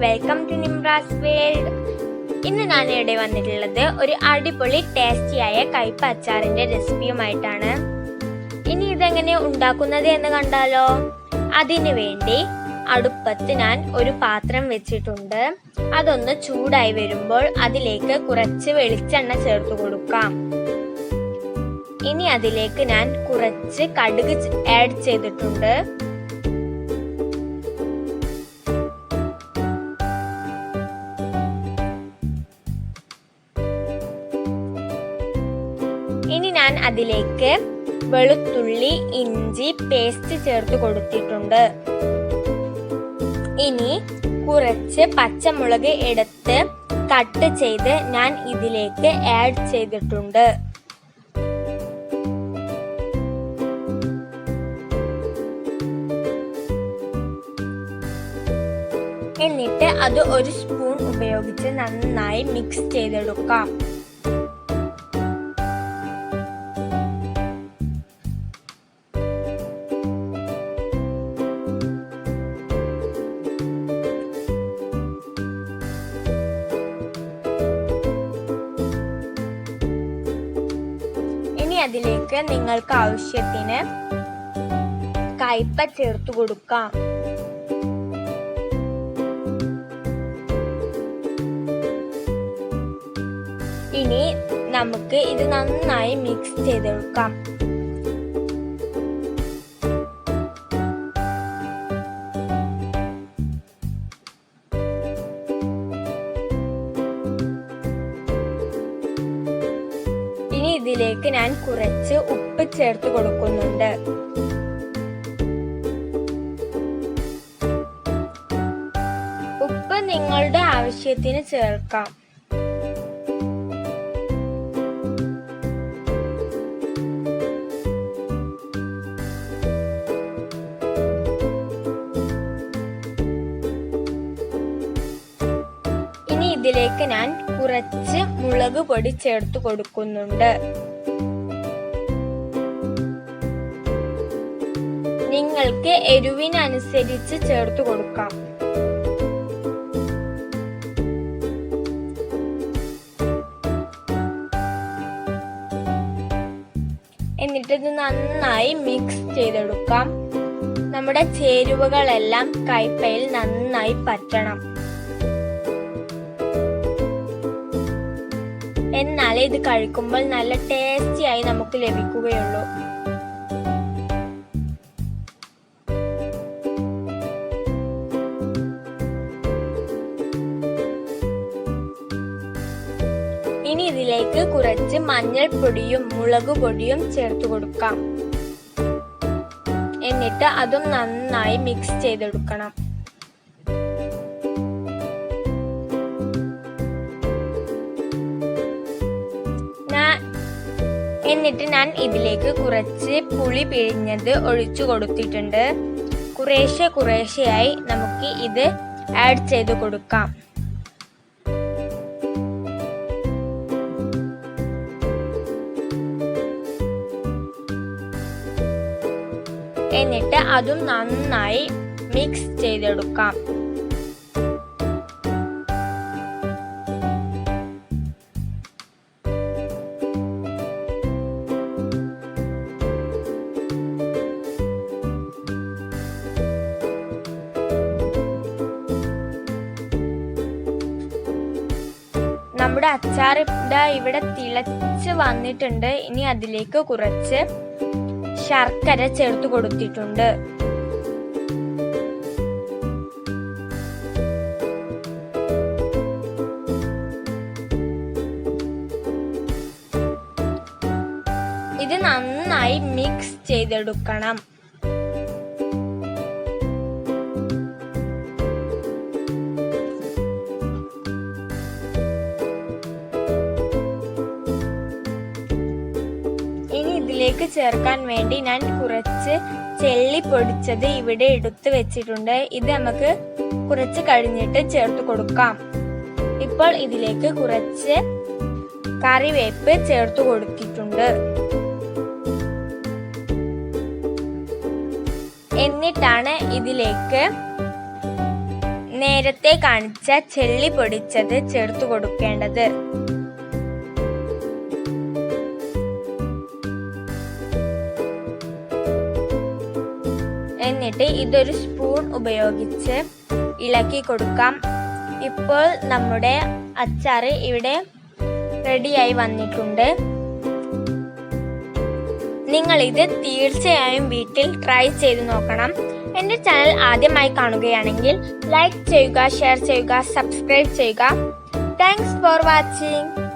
Welcome to നിംറാസ് world. ഇന്ന് ഞാൻ ഇവിടെ വന്നിട്ടുള്ളത് ഒരു അടിപൊളി ടേസ്റ്റിയായ കയ്പ അച്ചാറിന്റെ റെസിപ്പിയുമായിട്ടാണ്. ഇനി ഇതെങ്ങനെ ഉണ്ടാക്കുന്നത് എന്ന് കണ്ടാലോ? അതിനു വേണ്ടി അടുപ്പത്ത് ഞാൻ ഒരു പാത്രം വെച്ചിട്ടുണ്ട്. അതൊന്ന് ചൂടായി വരുമ്പോൾ അതിലേക്ക് കുറച്ച് വെളിച്ചെണ്ണ ചേർത്ത് കൊടുക്കാം. ഇനി അതിലേക്ക് ഞാൻ കുറച്ച് കടുക് ആഡ് ചെയ്തിട്ടുണ്ട്. ഇനി ഞാൻ അതിലേക്ക് വെളുത്തുള്ളി ഇഞ്ചി പേസ്റ്റ് ചേർത്ത് കൊടുത്തിട്ടുണ്ട്. ഇനി കുറച്ച് പച്ചമുളക് എടുത്ത് കട്ട് ചെയ്ത് ഞാൻ ഇതിലേക്ക് ആഡ് ചെയ്തിട്ടുണ്ട്. എന്നിട്ട് അത് ഒരു സ്പൂൺ ഉപയോഗിച്ച് നന്നായി മിക്സ് ചെയ്തെടുക്കാം. ഇനി അതിലേക്ക് നിങ്ങൾക്ക് ആവശ്യത്തിന് കയ്പ ചേർത്ത് കൊടുക്കാം. ഇനി നമുക്ക് ഇത് നന്നായി മിക്സ് ചെയ്തെടുക്കാം. ഇനി ഇതിലേക്ക് ഞാൻ കുറച്ച് ഉപ്പ് ചേർത്ത് കൊടുക്കുന്നുണ്ട്. ഉപ്പ് നിങ്ങളുടെ ആവശ്യത്തിന് ചേർക്കാം. ഇതിലേക്ക് ഞാൻ കുറച്ച് മുളക് പൊടി ചേർത്ത് കൊടുക്കുന്നുണ്ട്. നിങ്ങൾക്ക് എരിവിനനുസരിച്ച് ചേർത്ത് കൊടുക്കാം. എന്നിട്ട് ഇത് നന്നായി മിക്സ് ചെയ്തെടുക്കാം. നമ്മുടെ ചേരുവകളെല്ലാം കയ്പയിൽ നന്നായി പറ്റണം. എന്നാലേ ഇത് കഴിക്കുമ്പോൾ നല്ല ടേസ്റ്റിയായി നമുക്ക് ലഭിക്കുകയുള്ളൂ. ഇനി ഇതിലേക്ക് കുറച്ച് മഞ്ഞൾപ്പൊടിയും മുളക് പൊടിയും ചേർത്ത് കൊടുക്കാം. എന്നിട്ട് അതും നന്നായി മിക്സ് ചെയ്തെടുക്കണം. എന്നിട്ട് ഞാൻ ഇതിലേക്ക് കുറച്ച് പുളി പിഴിഞ്ഞത് ഒഴിച്ചു കൊടുത്തിട്ടുണ്ട്. കുറേശ്ശെയായി നമുക്ക് ഇത് ആഡ് ചെയ്ത് കൊടുക്കാം. എന്നിട്ട് അതും നന്നായി മിക്സ് ചെയ്തെടുക്കാം. നമ്മുടെ അച്ചാർ ഇവിടെ തിളച്ച് വന്നിട്ടുണ്ട്. ഇനി അതിലേക്ക് കുറച്ച് ശർക്കര ചേർത്ത് കൊടുത്തിട്ടുണ്ട്. ഇത് നന്നായി മിക്സ് ചെയ്തെടുക്കണം. ഇതിലേക്ക് ചേർക്കാൻ വേണ്ടി ഞാൻ കുറച്ച് ചെല്ലി പൊടിച്ചത് ഇവിടെ എടുത്തു വെച്ചിട്ടുണ്ട്. ഇത് നമുക്ക് കുറച്ച് കഴിഞ്ഞിട്ട് ചേർത്ത് കൊടുക്കാം. ഇപ്പോൾ ഇതിലേക്ക് കുറച്ച് കറിവേപ്പ് ചേർത്ത് കൊടുത്തിട്ടുണ്ട്. എന്നിട്ടാണ് ഇതിലേക്ക് നേരത്തെ കാണിച്ച ചെല്ലി പൊടിച്ചത് ചേർത്ത് കൊടുക്കേണ്ടത്. എന്നിട്ട് ഇതൊരു സ്പൂൺ ഉപയോഗിച്ച് ഇളക്കി കൊടുക്കാം. ഇപ്പോൾ നമ്മുടെ അച്ചാർ ഇവിടെ റെഡിയായി വന്നിട്ടുണ്ട്. നിങ്ങളിത് തീർച്ചയായും വീട്ടിൽ ട്രൈ ചെയ്ത് നോക്കണം. എൻ്റെ ചാനൽ ആദ്യമായി കാണുകയാണെങ്കിൽ ലൈക്ക് ചെയ്യുക, ഷെയർ ചെയ്യുക, സബ്സ്ക്രൈബ് ചെയ്യുക. Thanks for watching.